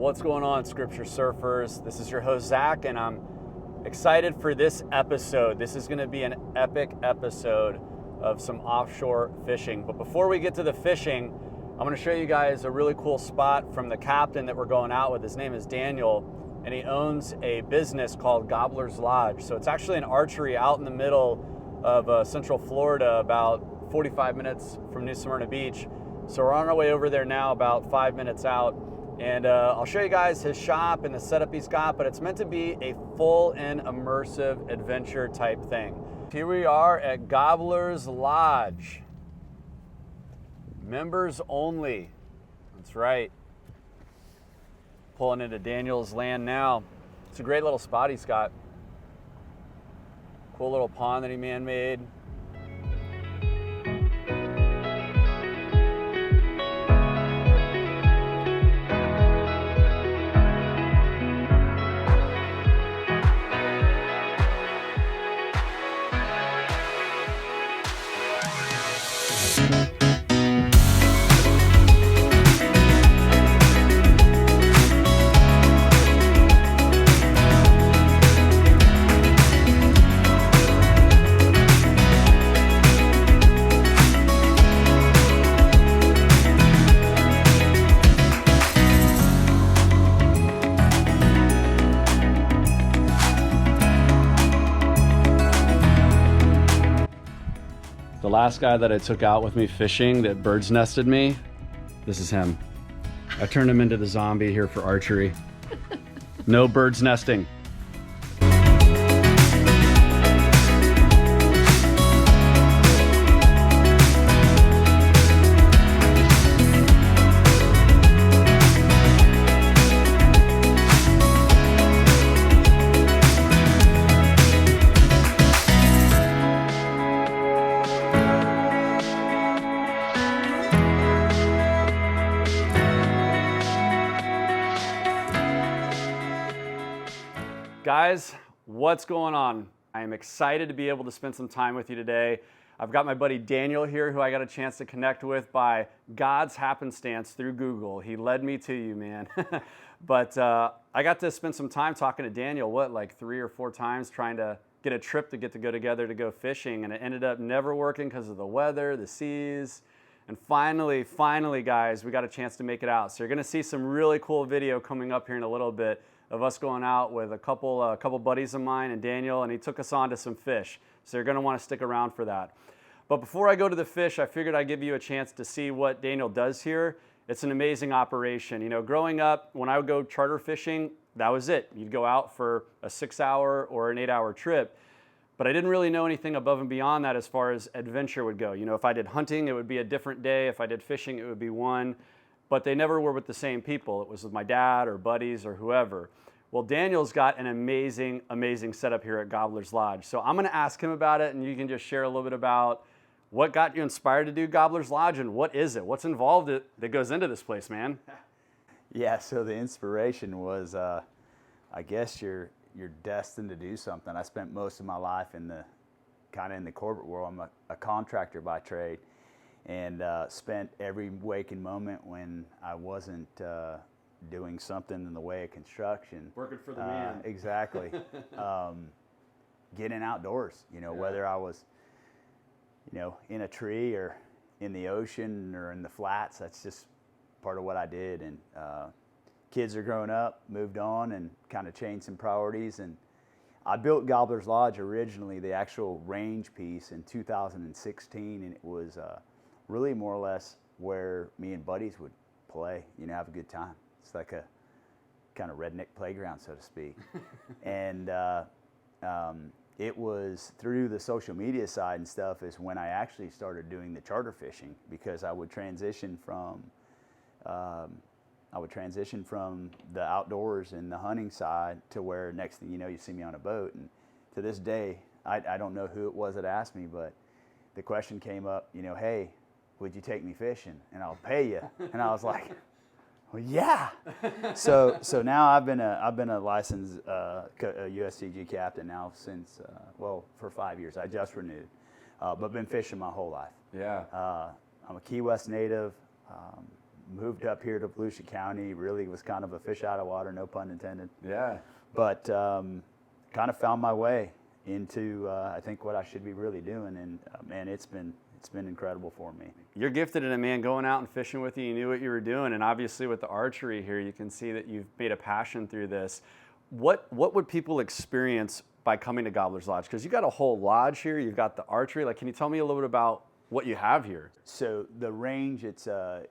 What's going on, Scripture Surfers? This is your host, Zach, and I'm excited for this episode. This is going to be an epic episode of some offshore fishing. But before we get to the fishing, I'm going to show you guys a really cool spot from the captain that we're going out with. His name is Daniel, and he owns a business called Gobbler's Lodge. So it's actually an archery out in the middle of Central Florida, about 45 minutes from New Smyrna Beach. So we're on our way over there now, about 5 minutes out. And I'll show you guys his shop and the setup he's got, but it's meant to be a full and immersive adventure type thing. Here we are at Gobbler's Lodge. Members only. That's right. Pulling into Daniel's land now. It's a great little spot he's got. Cool little pond that he man-made. The last guy that I took out with me fishing that bird's nested me, this is him. I turned him into the zombie here for archery. No bird's nesting. Guys, what's going on? I am excited to be able to spend some time with you today. I've got my buddy Daniel here, who I got a chance to connect with by God's happenstance through Google. He led me to you, man. But I got to spend some time talking to Daniel, like 3 or 4 times, trying to get a trip to get to go together to go fishing, and it ended up never working because of the weather, the seas. And finally, guys, we got a chance to make it out. So you're gonna see some really cool video coming up here in a little bit of us going out with a couple buddies of mine and Daniel, and he took us on to some fish. So you're gonna wanna stick around for that. But before I go to the fish, I figured I'd give you a chance to see what Daniel does here. It's an amazing operation. You know, growing up, when I would go charter fishing, that was it. You'd go out for a 6-hour or an 8-hour trip. But I didn't really know anything above and beyond that as far as adventure would go. You know, if I did hunting, it would be a different day. If I did fishing, it would be one. But they never were with the same people. It was with my dad or buddies or whoever. Well, Daniel's got an amazing, amazing setup here at Gobbler's Lodge. So I'm gonna ask him about it, and you can just share a little bit about what got you inspired to do Gobbler's Lodge, and what is it? What's involved that goes into this place, man? Yeah, so the inspiration was, I guess you're destined to do something. I spent most of my life in the corporate world. I'm a contractor by trade, and spent every waking moment when I wasn't doing something in the way of construction. Working for the man. Exactly. Getting outdoors, whether I was, in a tree or in the ocean or in the flats. That's just part of what I did. And kids are growing up, moved on, and kind of changed some priorities. And I built Gobbler's Lodge originally, the actual range piece, in 2016, and it was really more or less where me and buddies would play, have a good time. It's like a kind of redneck playground, so to speak. And it was through the social media side and stuff is when I actually started doing the charter fishing, because I would transition from the outdoors and the hunting side to where next thing you know, you see me on a boat. And to this day, I don't know who it was that asked me, but the question came up, hey, would you take me fishing? And I'll pay you. And I was like, well, yeah. So now I've been a licensed USCG captain now since for 5 years. I just renewed, but been fishing my whole life. Yeah. I'm a Key West native. moved up here to Volusia County. Really was kind of a fish out of water, no pun intended. Yeah. But kind of found my way into I think what I should be really doing, and man, it's been incredible for me. You're gifted in it, man. Going out and fishing with you knew what you were doing, and obviously with the archery here, you can see that you've made a passion through this. What would people experience by coming to Gobbler's Lodge? Because you got a whole lodge here. You've got the archery. Like, can you tell me a little bit about what you have here? So the range, it's a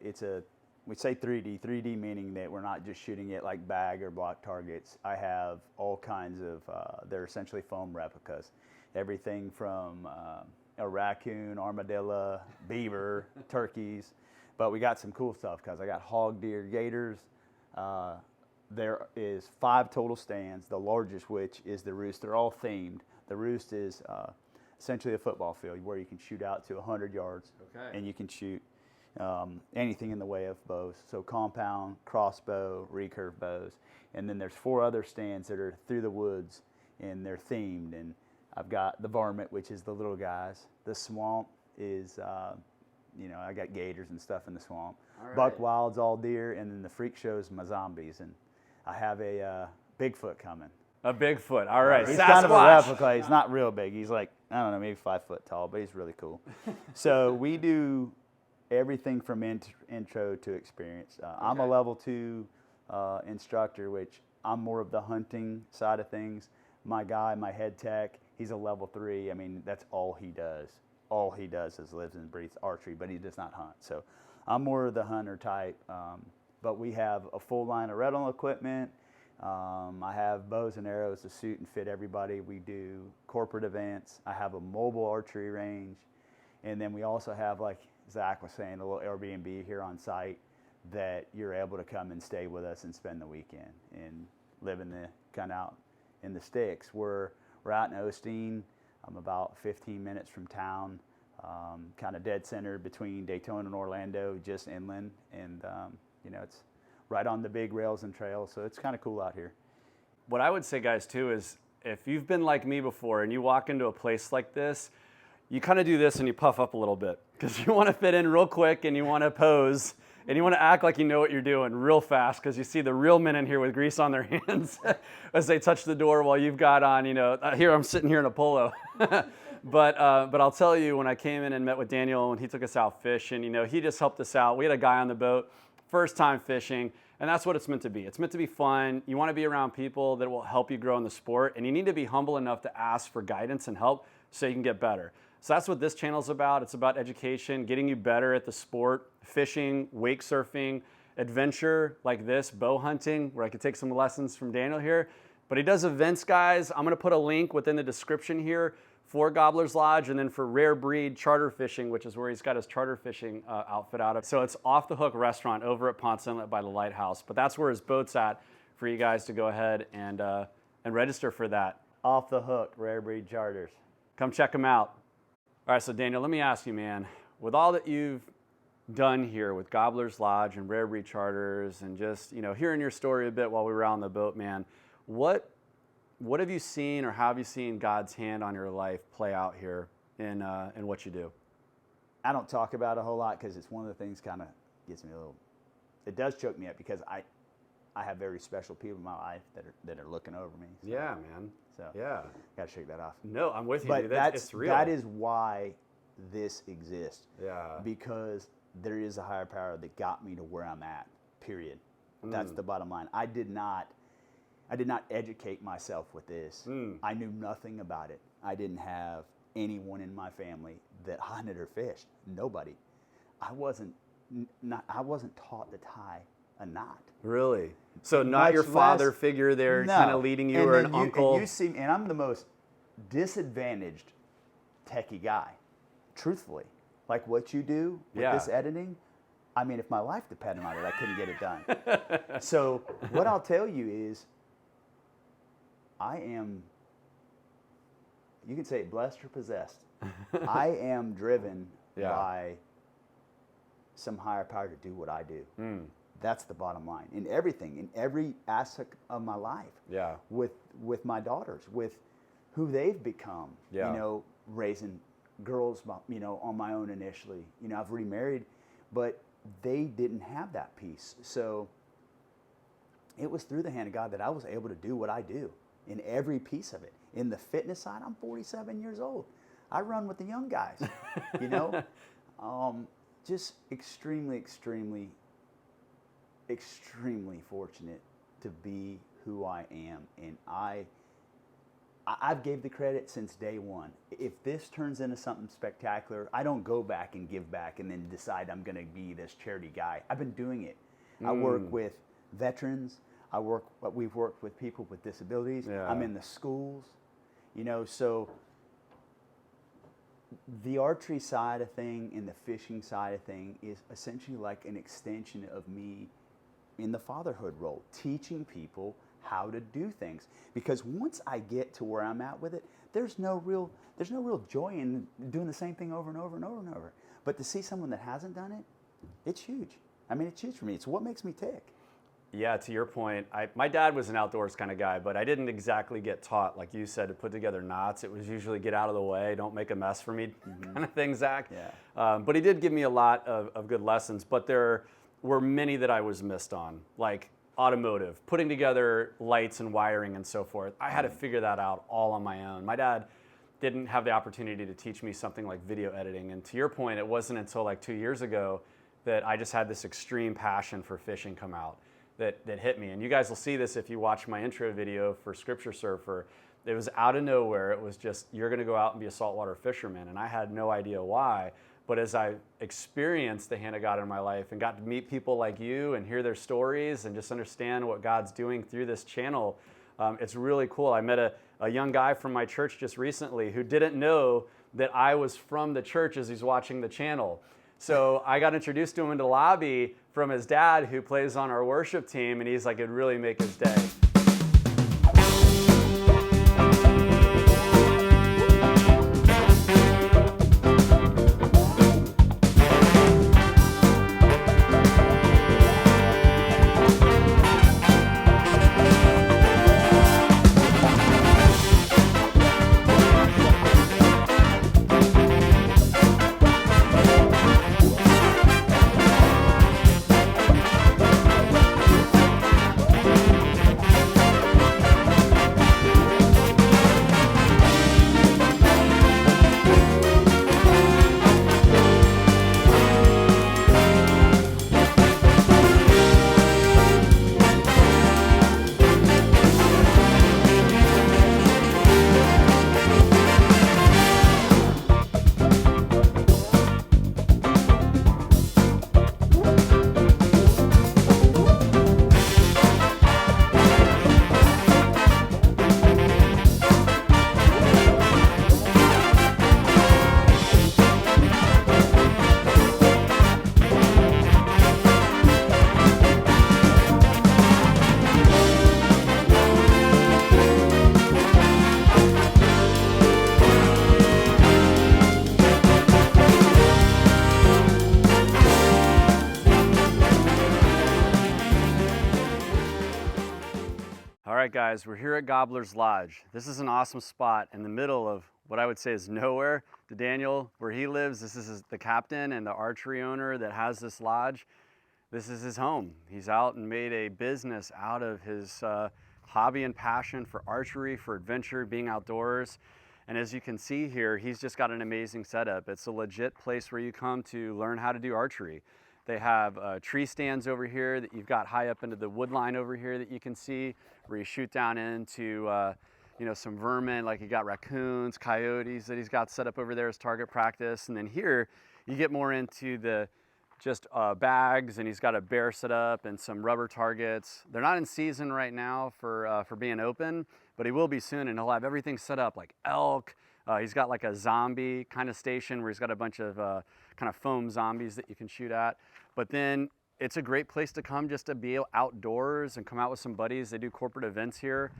we say 3D meaning that we're not just shooting at like bag or block targets. I have all kinds of they're essentially foam replicas, everything from a raccoon, armadillo, beaver, turkeys, but we got some cool stuff because I got hog, deer, gators. There is 5 total stands, the largest which is the roost. They're all themed. The roost is essentially a football field where you can shoot out to 100 yards, and you can shoot anything in the way of bows. So compound, crossbow, recurve bows. And then there's 4 other stands that are through the woods, and they're themed. And I've got the varmint, which is the little guys. The swamp is, I got gators and stuff in the swamp. Right. Buck wild's all deer, and then the freak show's my zombies. And I have a Bigfoot coming. A Bigfoot, all right. He's Sasquatch. kind of a replica. He's not real big. He's like, I don't know, maybe 5 foot tall, but he's really cool. So we do everything from intro to experience. I'm a level 2 instructor, which I'm more of the hunting side of things. My guy, my head tech, he's a level 3. I mean, that's all he does. All he does is lives and breathes archery, but he does not hunt. So I'm more of the hunter type. But we have a full line of rental equipment. I have bows and arrows to suit and fit everybody. We do corporate events. I have a mobile archery range. And then we also have, like Zach was saying, a little Airbnb here on site that you're able to come and stay with us and spend the weekend and live in the kind of out in the sticks. We're out in Osteen. I'm about 15 minutes from town, kind of dead center between Daytona and Orlando, just inland. And, it's right on the big rails and trails, so it's kind of cool out here. What I would say, guys, too, is if you've been like me before and you walk into a place like this, you kind of do this and you puff up a little bit because you want to fit in real quick and you want to pose and you want to act like you know what you're doing real fast because you see the real men in here with grease on their hands as they touch the door while you've got on, here I'm sitting here in a polo. But I'll tell you, when I came in and met with Daniel and he took us out fishing, he just helped us out. We had a guy on the boat, first time fishing, and that's what it's meant to be. It's meant to be fun. You want to be around people that will help you grow in the sport, and you need to be humble enough to ask for guidance and help so you can get better. So that's what this channel is about. It's about education, getting you better at the sport, fishing, wake surfing, adventure like this, bow hunting, where I could take some lessons from Daniel here. But he does events, guys. I'm going to put a link within the description here for Gobbler's Lodge, and then for rare breed charter fishing, which is where he's got his charter fishing outfit out of. So it's Off the Hook Restaurant over at Ponce Inlet by the Lighthouse. But that's where his boat's at for you guys to go ahead and register for that. Off the Hook, rare breed charters. Come check him out. All right, so Daniel, let me ask you, man, with all that you've done here with Gobbler's Lodge and rare breed charters and just, hearing your story a bit while we were on the boat, man, what have you seen or how have you seen God's hand on your life play out here in what you do? I don't talk about it a whole lot because it's one of the things kind of gets me it does choke me up because I have very special people in my life that are looking over me. So, yeah, man. So yeah, got to shake that off. No, I'm with you. But dude. it's real. That is why this exists. Yeah. Because there is a higher power that got me to where I'm at. Period. That's the bottom line. I did not educate myself with this. I knew nothing about it. I didn't have anyone in my family that hunted or fished. Nobody. I wasn't taught to tie a knot. Really? So not Much your father less, figure there no. kind of leading you, And or then an uncle? And you see, and I'm the most disadvantaged techie guy, truthfully. Like what you do with this editing, I mean, if my life depended on it, I couldn't get it done. So what I'll tell you is, I am, you can say blessed or possessed. I am driven by some higher power to do what I do. That's the bottom line. In everything, in every aspect of my life. Yeah. With my daughters, with who they've become. Raising girls, on my own initially. I've remarried, but they didn't have that piece. So it was through the hand of God that I was able to do what I do in every piece of it. In the fitness side, I'm 47 years old. I run with the young guys, you know? Just extremely, extremely, extremely fortunate to be who I am. And I've gave the credit since day one. If this turns into something spectacular, I don't go back and give back and then decide I'm going to be this charity guy. I've been doing it. I work with veterans. We've worked with people with disabilities. Yeah. I'm in the schools, you know, so the archery side of thing and the fishing side of thing is essentially like an extension of me in the fatherhood role, teaching people how to do things. Because once I get to where I'm at with it, there's no real joy in doing the same thing over and over and over and over. But to see someone that hasn't done it, it's huge. I mean, it's huge for me. It's what makes me tick. Yeah, to your point, my dad was an outdoors kind of guy, but I didn't exactly get taught, like you said, to put together knots. It was usually get out of the way, don't make a mess for me kind of thing, Zach. Yeah. But he did give me a lot of good lessons, but there were many that I was missed on, like automotive, putting together lights and wiring and so forth. I had to figure that out all on my own. My dad didn't have the opportunity to teach me something like video editing. And to your point, it wasn't until like 2 years ago that I just had this extreme passion for fishing come out. That hit me. And you guys will see this if you watch my intro video for Scripture Surfer. It was out of nowhere. It was just, you're gonna go out and be a saltwater fisherman. And I had no idea why. But as I experienced the hand of God in my life and got to meet people like you and hear their stories and just understand what God's doing through this channel, it's really cool. I met a young guy from my church just recently who didn't know that I was from the church as he's watching the channel. So I got introduced to him in the lobby from his dad who plays on our worship team, and he's like, it'd really make his day. All right, guys, we're here at Gobbler's Lodge. This is an awesome spot in the middle of what I would say is nowhere. To Daniel, where he lives, this is the captain and the archery owner that has this lodge. This is his home. He's out and made a business out of his hobby and passion for archery, for adventure, being outdoors. And as you can see here, he's just got an amazing setup. It's a legit place where you come to learn how to do archery. They have tree stands over here that you've got high up into the wood line over here that you can see, where you shoot down into some vermin, like you got raccoons, coyotes that he's got set up over there as target practice. And then here you get more into the just bags, and he's got a bear set up and some rubber targets. They're not in season right now for being open, but he will be soon, and he'll have everything set up like elk. He's got like a zombie kind of station where he's got a bunch of kind of foam zombies that you can shoot at. But then it's a great place to come just to be outdoors and come out with some buddies. They do corporate events here.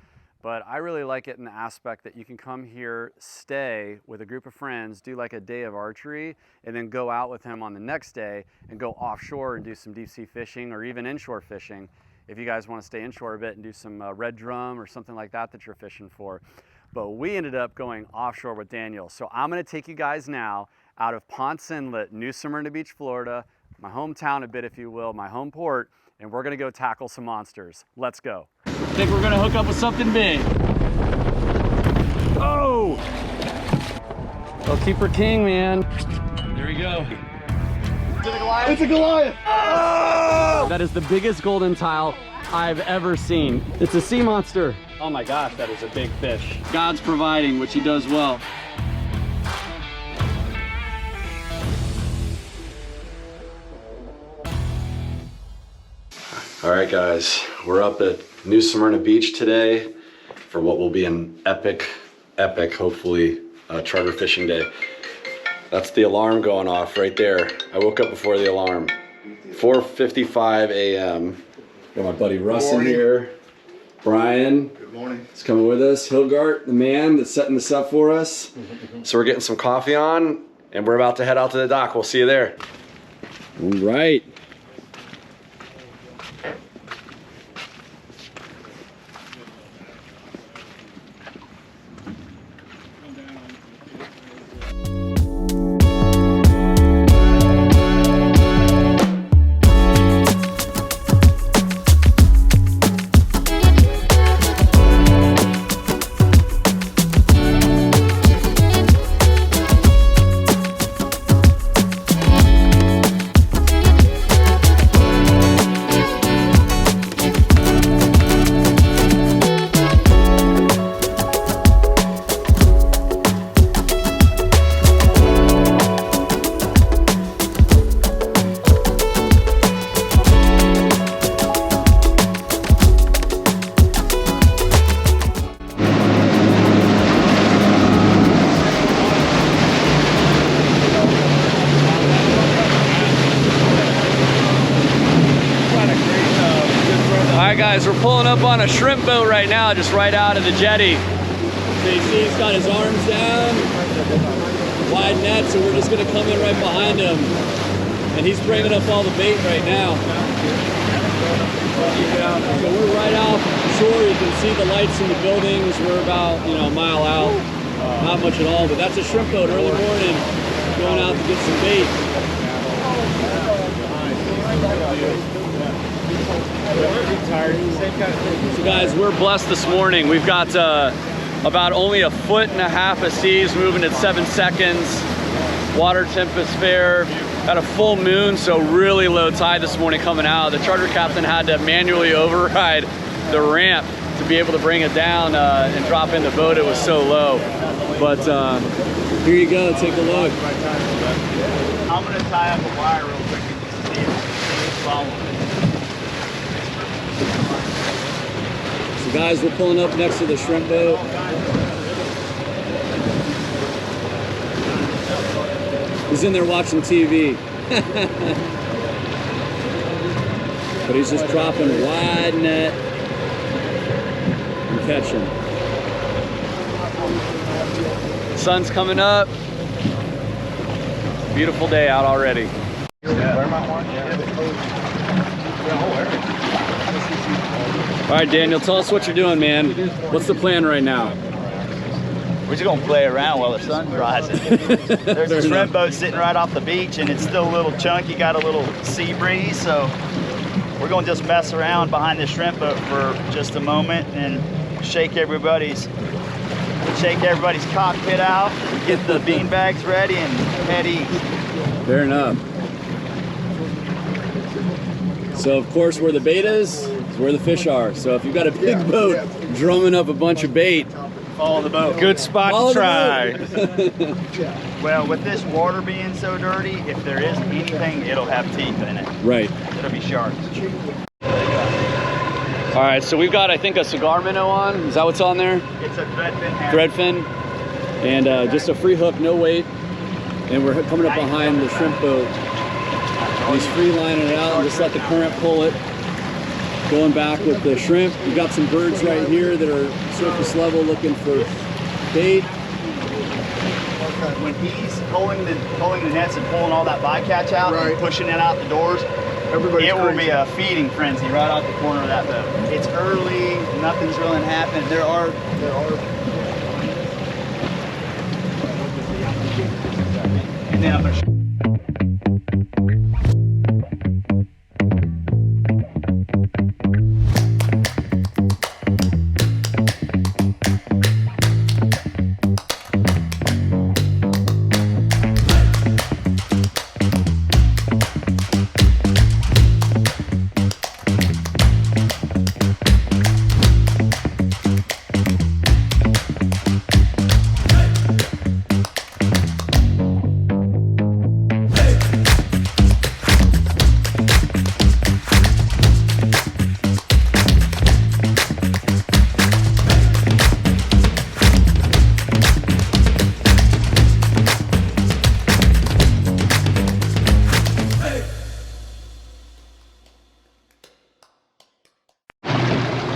But I really like it in the aspect that you can come here, stay with a group of friends, do like a day of archery, and then go out with him on the next day and go offshore and do some deep sea fishing or even inshore fishing. If you guys want to stay inshore a bit and do some red drum or something like that that you're fishing for. But we ended up going offshore with Daniel. So I'm going to take you guys now out of Ponce Inlet, New Smyrna Beach, Florida, my hometown a bit, if you will, my home port, and we're gonna go tackle some monsters. Let's go. I think we're gonna hook up with something big. Oh! Well, keeper king, man. There we go. Is it a Goliath? It's a Goliath! Oh! That is the biggest golden tile I've ever seen. It's a sea monster. Oh my gosh, that is a big fish. God's providing, which he does well. All right, guys, we're up at New Smyrna Beach today for what will be an epic, hopefully, charter fishing day. That's the alarm going off right there. I woke up before the alarm. 4:55 a.m. Got my buddy Russ in here. Brian. Good morning. Is coming with us. Hilgart, the man that's setting this up for us. So we're getting some coffee on, and we're about to head out to the dock. We'll see you there. All right. Guys, we're pulling up on a shrimp boat right now, just right out of the jetty. So you see he's got his arms down, wide net, so we're just gonna come in right behind him. And he's bringing up all the bait right now. So we're right out shore. You can see the lights in the buildings. We're about, a mile out. Not much at all, but that's a shrimp boat early morning, going out to get some bait. So guys, we're blessed this morning. We've got about only 1.5 feet of seas moving at 7 seconds. Water temp is fair. Got a full moon, so really low tide this morning coming out. The charter captain had to manually override the ramp to be able to bring it down and drop in the boat. It was so low. But here you go, take a look. I'm gonna tie up a wire real quick and see it. Follow it. So guys, we're pulling up next to the shrimp boat. He's in there watching TV. But he's just dropping wide net and catching. Sun's coming up. Beautiful day out already. All right, Daniel, tell us what you're doing, man. What's the plan right now? We're just gonna play around while the sun's rising. There's a shrimp boat sitting right off the beach, and it's still a little chunky, got a little sea breeze, so we're gonna just mess around behind this shrimp boat for just a moment and shake everybody's cockpit out, get the bean bags ready, and head east. Fair enough. So of course where the bait is where the fish are. So if you've got a big boat drumming up a bunch of bait, follow the boat. Good spot to try. Well, with this water being so dirty, if there is anything, it'll have teeth in it. Right. It'll be sharks. All right, so we've got, I think, a cigar minnow on. Is that what's on there? It's a threadfin. Threadfin. And just a free hook, no weight. And we're coming up behind the shrimp boat. He's free lining it out and just let the current pull it. Going back with the shrimp. We've got some birds right here that are surface level looking for bait. When he's pulling the nets and pulling all that bycatch out and pushing it out the doors, it will be a feeding frenzy right out the corner of that boat. It's early, nothing's really happening. There are. And then I'm gonna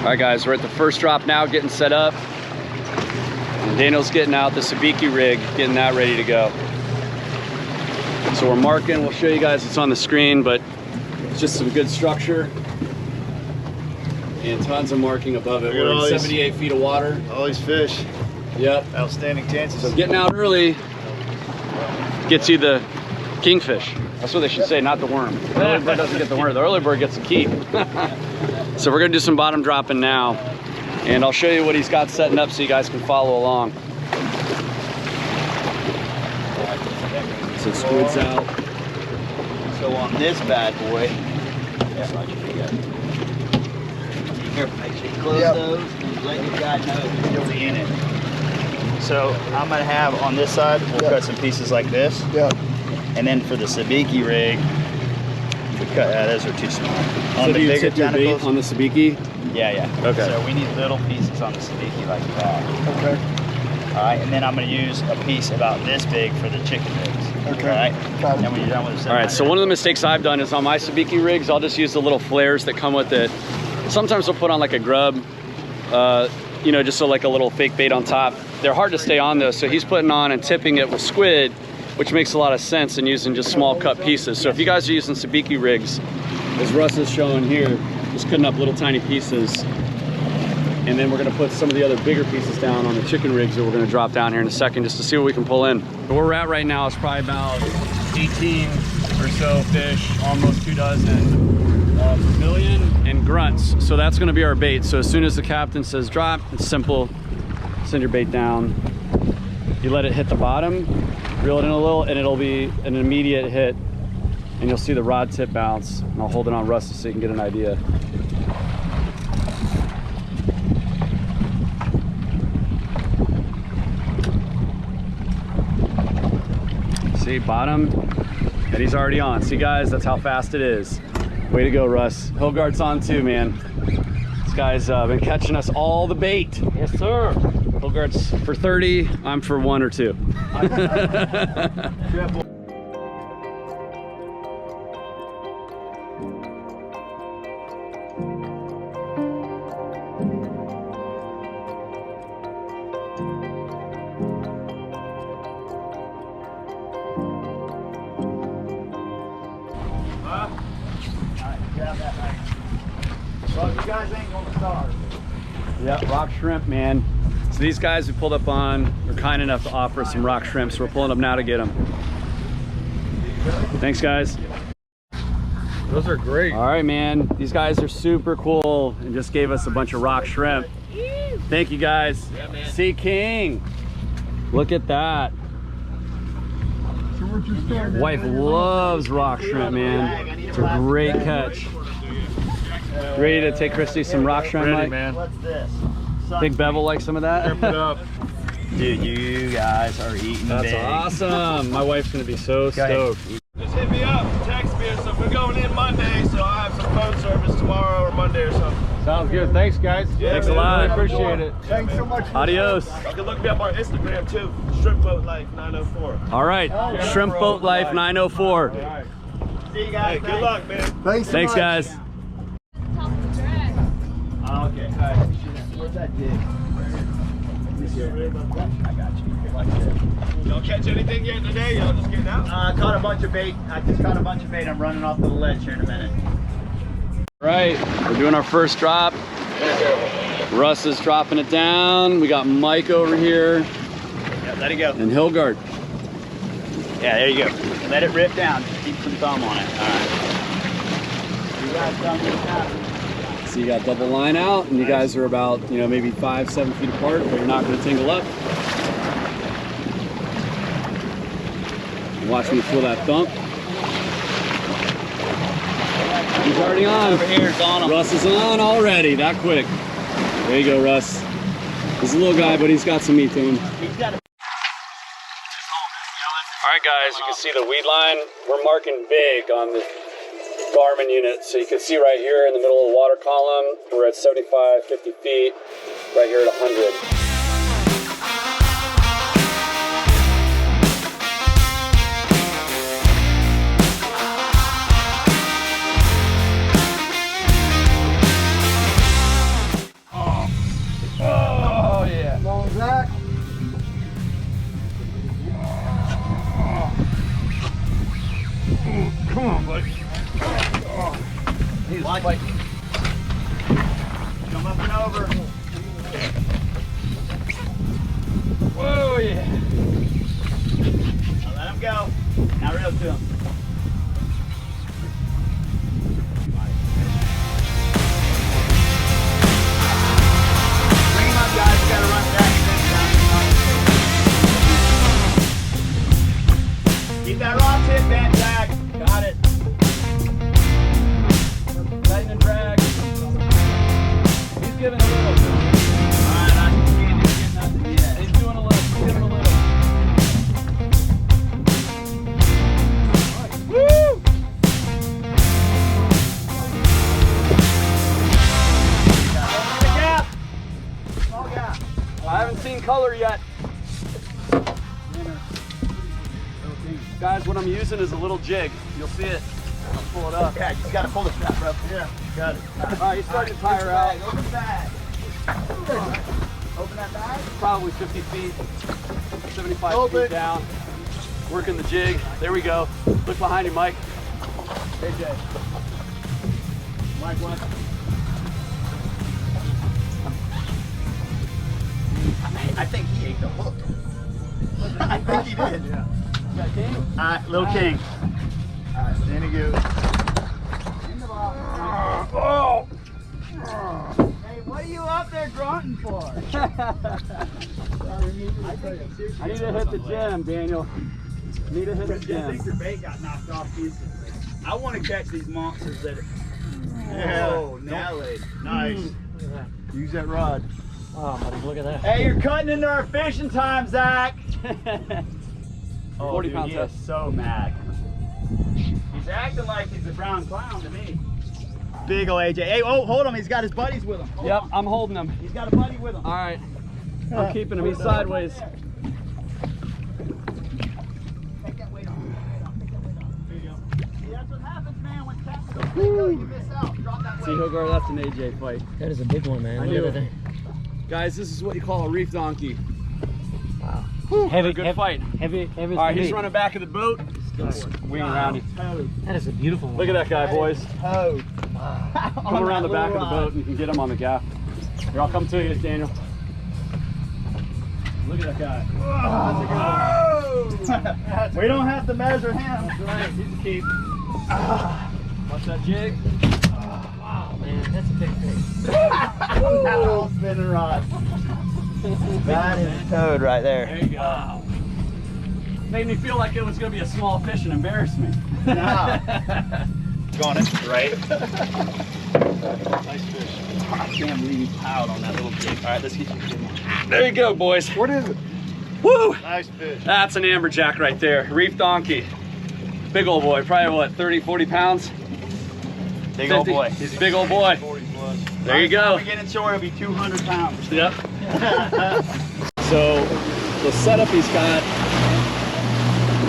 All right, guys, we're at the first drop now, getting set up. And Daniel's getting out the sabiki rig, getting that ready to go. So we're marking, we'll show you guys, it's on the screen, but it's just some good structure. And tons of marking above it. We're in 78 feet of water. All these fish. Yep. Outstanding chances. So getting out early gets you the kingfish. That's what they should say, not the worm. The early bird doesn't get the worm, the early bird gets the key. So we're gonna do some bottom dropping now. And I'll show you what he's got setting up so you guys can follow along. So squid's out. So on this bad boy, careful, make sure you close those and let your guy know he's really in it. So I'm gonna have on this side, we'll cut some pieces like this. And then for the sabiki rig, we cut, those are too small. On So the do you bigger tip your bait tentacles, on the sabiki? yeah. Okay. So we need little pieces on the sabiki like that. Okay. All right, and then I'm gonna use a piece about this big for the chicken rigs. Okay. All right. Got it. And then when you're done with the All right, so one of the mistakes I've done is on my sabiki rigs, I'll just use the little flares that come with it. Sometimes I'll put on like a grub, you know, just so like a little fake bait on top. They're hard to stay on though, so he's putting on and tipping it with squid, which makes a lot of sense in using just small cut pieces. So if you guys are using sabiki rigs, as Russ is showing here, just cutting up little tiny pieces. And then we're gonna put some of the other bigger pieces down on the chicken rigs that we're gonna drop down here in a second just to see what we can pull in. Where we're at right now is probably about 18 or so fish, almost 24 vermilion and grunts. So that's gonna be our bait. So as soon as the captain says drop, it's simple. Send your bait down. You let it hit the bottom, reel it in a little, and it'll be an immediate hit. And you'll see the rod tip bounce. And I'll hold it on Rusty so you can get an idea. See, bottom, and he's already on. See guys, that's how fast it is. Way to go, Russ. Hilgard's on too, man. This guy's been catching us all the bait. Yes, sir. Hilgard's for 30, I'm for 1 or 2. Well, you guys ain't gonna starve. Yeah, rock shrimp, man. So these guys we pulled up on were kind enough to offer us some rock shrimp, so we're pulling up now to get them. Thanks, guys. Those are great. All right, man. These guys are super cool and just gave us a bunch of rock shrimp. Thank you, guys. Yeah, Sea King. Look at that. Wife loves rock shrimp, man. It's a great catch. Ready to take Christy some rock shrimp, Ready, Mike? man. What's this? Big Bevel like some of that? Shrimp it up. Dude, you guys are eating That's big. awesome. My wife's gonna be so ahead. stoked. Just hit me up, text me or something. We're going in Monday, so I have some phone service tomorrow or Monday or something. Sounds good. Thanks, guys. Yeah, Thanks man, a lot. have a good Appreciate one. it. Thanks so much. Adios. You can look me up on Instagram too. Shrimp Boat Life 904. All right, Shrimp Boat Life 904. See you guys. Hey, good luck, man. Thanks, guys. Oh, okay. All right. Where's that dig? I got you. Y'all catch anything yet today? Y'all just getting out? I caught a bunch of bait. I just caught a bunch of bait. I'm running off to the ledge here in a minute. All right, we're doing our first drop. Russ is dropping it down. We got Mike over here Yeah, let it go. and Hilgard. Yeah, there you go. Let it rip down. Just keep some thumb on it. All right. You guys done with that? So you got double line out, and you guys are about, you know, maybe 5-7 feet apart, but you're not going to tangle up. Watch me feel that thump. He's already on. Over here, it's on him. Russ is on already, that quick. There you go, Russ. He's a little guy, but he's got some meat to him. He's got a All right, guys, you can see the weed line. We're marking big on the Garmin unit. So you can see right here in the middle of the water column, we're at 75, 50 feet, right here at 100. Whoa, yeah. Now let him go. Now reel to him. Bring him up, guys. We gotta run back. Keep that rod tip bent, Jack. Got it. Tighten and drag. He's giving a little. Alright, I can't get nothing yet. He's doing a little. He's giving a little. Woo! Open the gap. Small gap. I haven't seen color yet. Guys, what I'm using is a little jig. You'll see it. I'll pull it up. Yeah, you just gotta pull the strap, bro. Yeah, got it. All right, he's starting to tire out. Open the bag. Open that bag. Probably 50 feet, 75 feet down. Working the jig. There we go. Look behind you, Mike. AJ. Mike, what? I think he ate the hook. I think he did. Yeah. Got king? Alright, little king. Alright, stand good. Oh! Hey, what are you up there grunting for? I need to hit the gym, Daniel. Need to hit the I think gym. your bait got knocked off instantly. I want to catch these monsters that are... Yeah. Oh, Nelly. Nice. Use that rod. Oh, buddy, look at that. Hey, you're cutting into our fishing time, Zach. Oh, 40 dude, pounds he up. is so mad. He's acting like he's a brown clown to me. Big ol' AJ. Hey, oh, hold him. He's got his buddies with him. Hold Yep, on. I'm holding him. He's got a buddy with him. All right. I'm keeping him. He's sideways. Take that weight on. Take that weight on. There you go. See, that's what happens, man. When cats go, you miss out. Drop that weight. See, he'll go. That's an AJ fight. That is a big one, man. I Look knew at that it. thing. Guys, this is what you call a reef donkey. Wow. Whew, Heavy, good fight. Heavy, heavy. All right, he's running back of the boat. Wing around him. That is a beautiful one. Look at that guy, boys. Oh. Come around the back of the boat and you can get him on the gaff. Here, I'll come to you, Daniel. Look at that guy. Oh. We don't have to measure him. That's right, he's a keep. Watch that jig. Wow, man, that's a big fish. That whole spinning rod. That is a toad right there. There you go. Made me feel like it was going to be a small fish and embarrassed me. Nah. Gone it. Right. Nice fish. I can't believe you piled on that little jig. All right, let's get you. There you go, boys. What is it? Woo! Nice fish. That's an amberjack right there. Reef donkey. Big old boy. Probably what, 30, 40 pounds? Big old 50. boy. He's a big old boy. 40 plus. There you go. When we get in shore, it'll be 200 pounds. Yep. So the setup he's got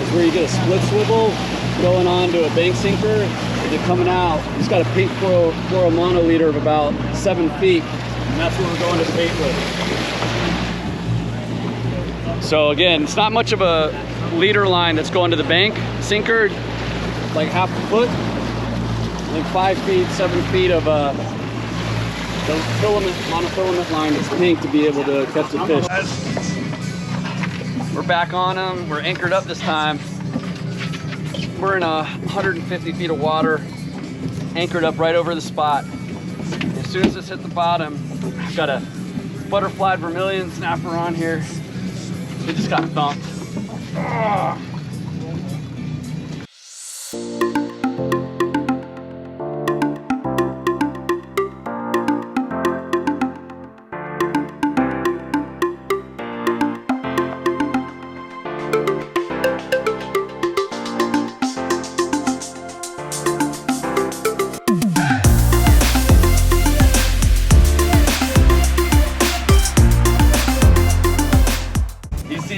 is where you get a split swivel going on to a bank sinker, and you're coming out. He's got a pink coral monoliter of about 7 feet, and that's where we're going to bait with. So again, it's not much of a leader line that's going to the bank sinker, like half a foot, like 5 feet, 7 feet of the monofilament line that's pink to be able to catch the fish. We're back on them. We're anchored up this time. We're in 150 feet of water, anchored up right over the spot. As soon as this hit the bottom, I've got a butterfly vermilion snapper on here. We just got thumped. Ugh.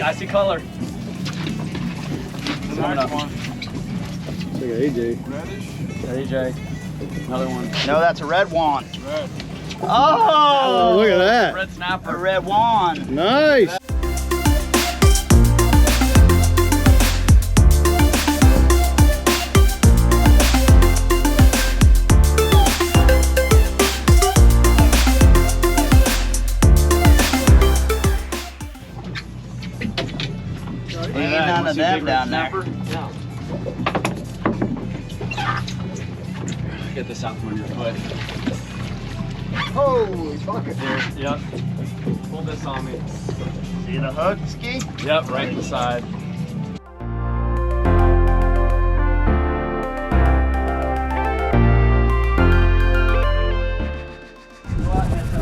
I see color. Nice one. Look at AJ. Reddish. AJ. Another one. No, that's a red wand. Red. Oh! Look at that. Red snapper. A red wand. Nice. Ain't none of them down there. No. Get this out from under your foot. Holy bucket. Yep. Pull this on me. See the hook ski? Yep, right inside.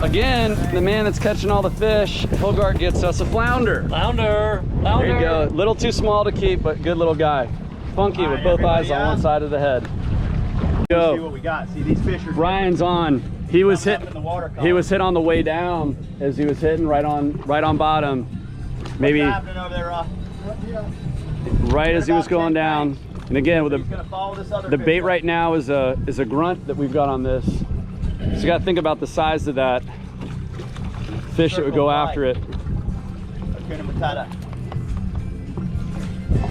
Again, the man that's catching all the fish, Hogart gets us a flounder. Flounder. There you go. Little too small to keep, but good little guy. Funky with both eyes on one side of the head. See Go. what we got. See these fish are Ryan's on. He was hit. in the water column. He was hit on the way down as he was hitting right on bottom. Maybe What's happening over there, Ross? right as he was going down. And again, with He's gonna follow this other the fish bait up. right now is a grunt that we've got on this. So you got to think about the size of that fish that would go after it. Hakuna Matata.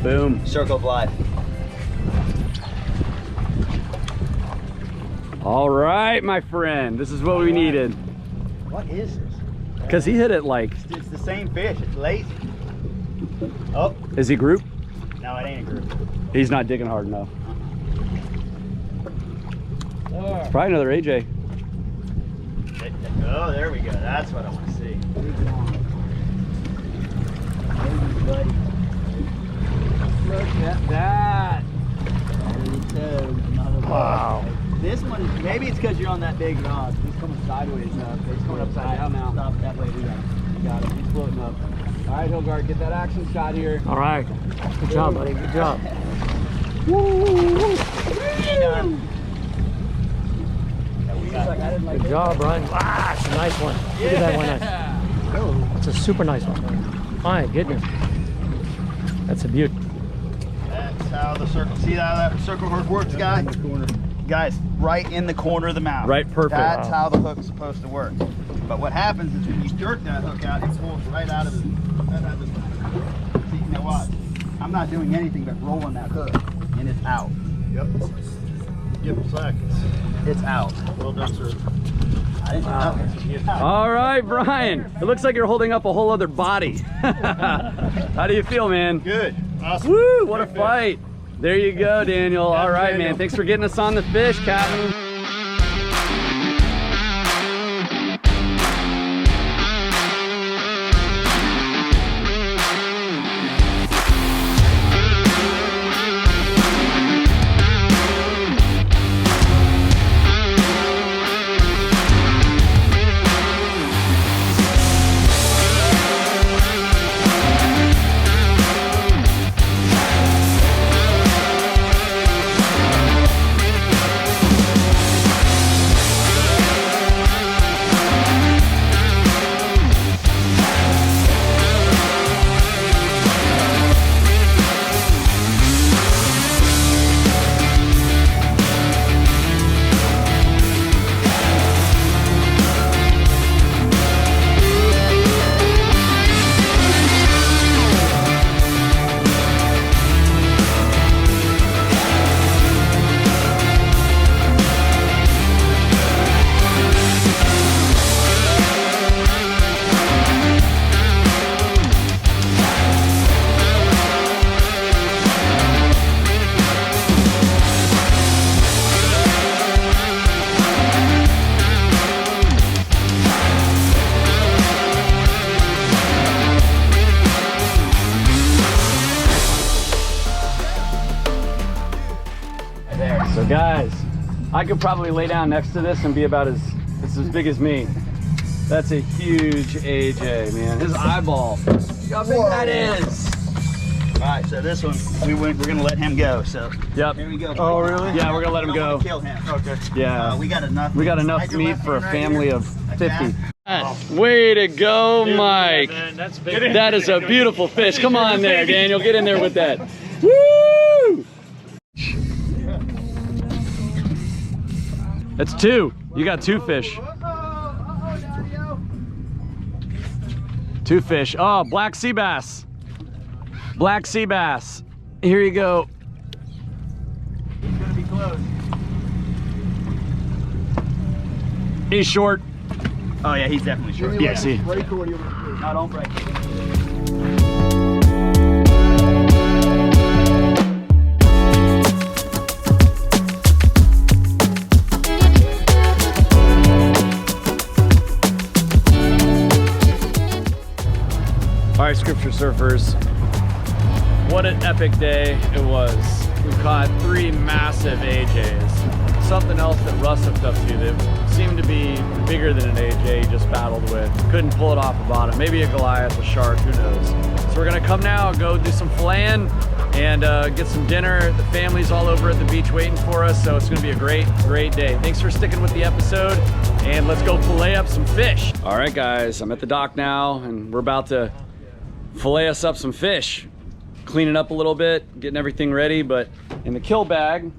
Boom. Circle glide. All right, my friend. This is what we needed. What is this? Because he hit it like, It's the same fish. It's lazy. Oh, is he group? no, it ain't a group. He's not digging hard enough. Probably another AJ. Oh, there we go. That's what I want to see. Look at that. Wow. This one, maybe it's because you're on that big rod. He's coming sideways up. He's coming upside down now. Stop that way. You got him. He's floating up. All right, Hogart, get that action shot here. All right. Good job, buddy. Good job. Good job, Brian. Ah, it's a nice one. Look at that one. Nice. It's a super nice one. My goodness. That's a beaut. That's how the circle. See how that circle hook works, guys? Guys, right in the corner of the mouth. Right, perfect. That's how the hook's supposed to work. But what happens is when you jerk that hook out, it pulls right out of the. See, now watch. I'm not doing anything but rolling that hook, and it's out. Yep. Give him seconds. It's out. Well done, sir. I didn't know. All right, Brian. It looks like you're holding up a whole other body. How do you feel, man? Good. Awesome. Woo, what a fight. There you go, Daniel. All right, man. Thanks for getting us on the fish, Captain. So guys, I could probably lay down next to this and be about it's as big as me. That's a huge AJ, man. His eyeball. Look how big that is. All right, so this one, we're gonna let him go. So Yep. here we go. Oh, really? Yeah, we're gonna let him We don't go. wanna kill him. Okay. Yeah. We got enough. We got enough Hide your meat left for a hand right family here. of Like 50. that. Way to go, Mike. Man, that's big. That is a beautiful fish. Come on there, Daniel. Get in there with that. Woo! That's two. You got two fish. Two fish. Oh, black sea bass. Black sea bass. Here you go. He's gonna be close. He's short. Oh yeah, he's definitely short. Yeah, see. Break or you No, don't break. All right, Scripture Surfers, what an epic day it was. We caught 3 massive AJs. Something else that Russ hooked up to that seemed to be bigger than an AJ he just battled with. Couldn't pull it off the bottom. Maybe a Goliath, a shark, who knows. So we're gonna come now, go do some filleting and get some dinner. The family's all over at the beach waiting for us, so it's gonna be a great, great day. Thanks for sticking with the episode, and let's go fillet up some fish. All right, guys, I'm at the dock now, and we're about to fillet us up some fish. Cleaning up a little bit, getting everything ready, but in the kill bag,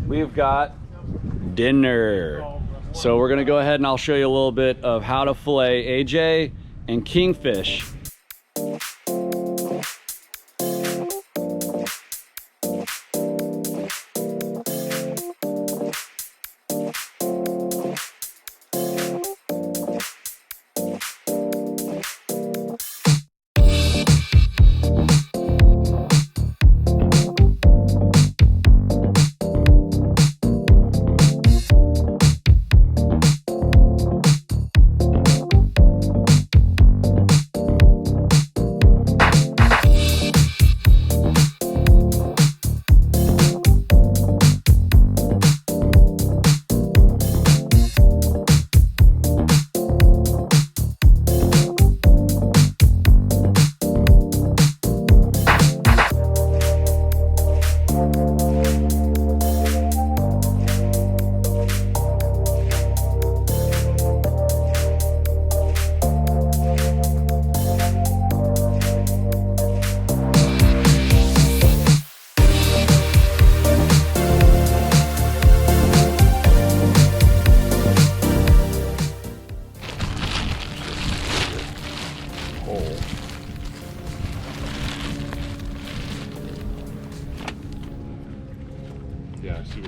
we've got dinner. So we're gonna go ahead and I'll show you a little bit of how to fillet AJ and kingfish.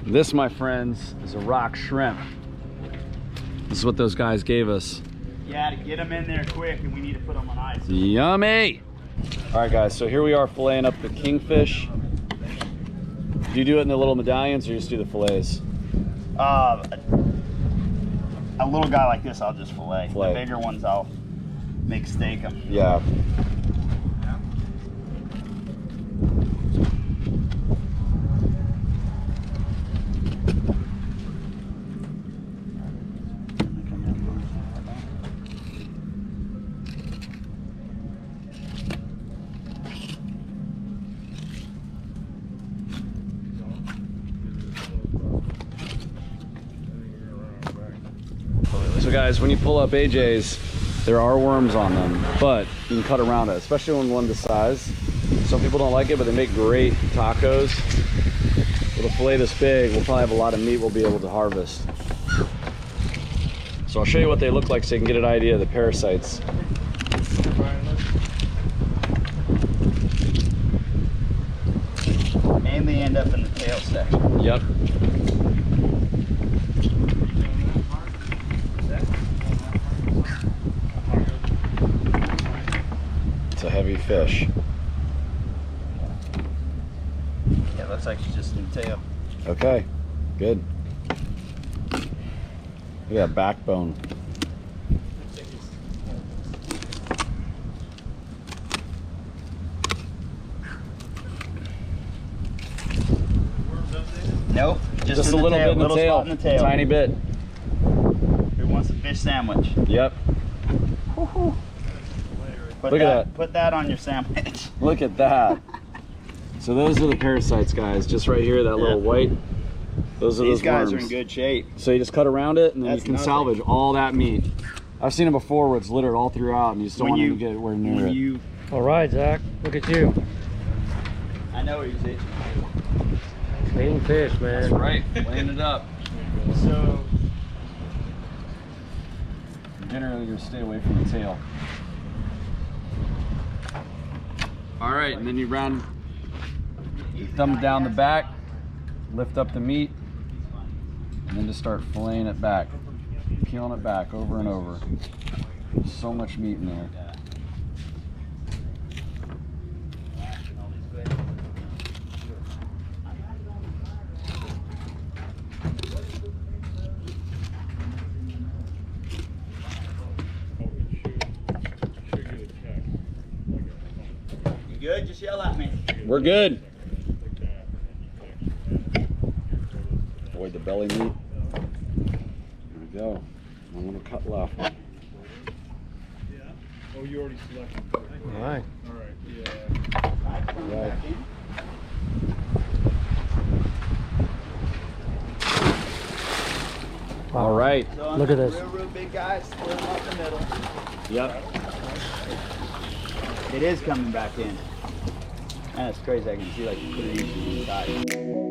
This, my friends, is a rock shrimp. This is what those guys gave us. Yeah, to get them in there quick, and we need to put them on ice. Yummy! All right, guys, so here we are filleting up the kingfish. Do you do it in the little medallions, or you just do the fillets? A little guy like this, I'll just fillet. The bigger ones, I'll make steak them. Yeah. So guys, when you pull up AJs, there are worms on them, but you can cut around it, especially when one this size. Some people don't like it, but they make great tacos. With a fillet this big, we'll probably have a lot of meat we'll be able to harvest. So I'll show you what they look like so you can get an idea of the parasites. And they end up in the tail section. Yep. It's a heavy fish. Yeah, looks like it's just in the tail. Okay, good. Look at that backbone. Nope, Just a little bit in the tail. Spot in the tail. Tiny bit. Who wants a fish sandwich? Yep. Look at that. Put that on your sandwich. Look at that. So those are the parasites, guys. Just right here, that little white. Those are These those guys worms. are in good shape. So you just cut around it, and then That's you can nothing. salvage all that meat. I've seen them before where it's littered all throughout, and you just don't want to get anywhere near it. All right, Zach, look at you. I know he's itching. Clean fish, man. That's right, laying it up. So, Generally, you stay away from the tail. All right, and then you round your thumb down the back, lift up the meat, and then just start filleting it back, peeling it back over and over. There's so much meat in there. good? Just yell at me. We're good. Avoid the belly meat. There we go. I'm gonna cut left. Yeah. Oh, you already selected. All right. All right. Yeah. Right. Wow. All right. So on Look at the this. Real big guys, split them up the middle. Yep. It is coming back in. And it's crazy. I can see like 3 inches inside.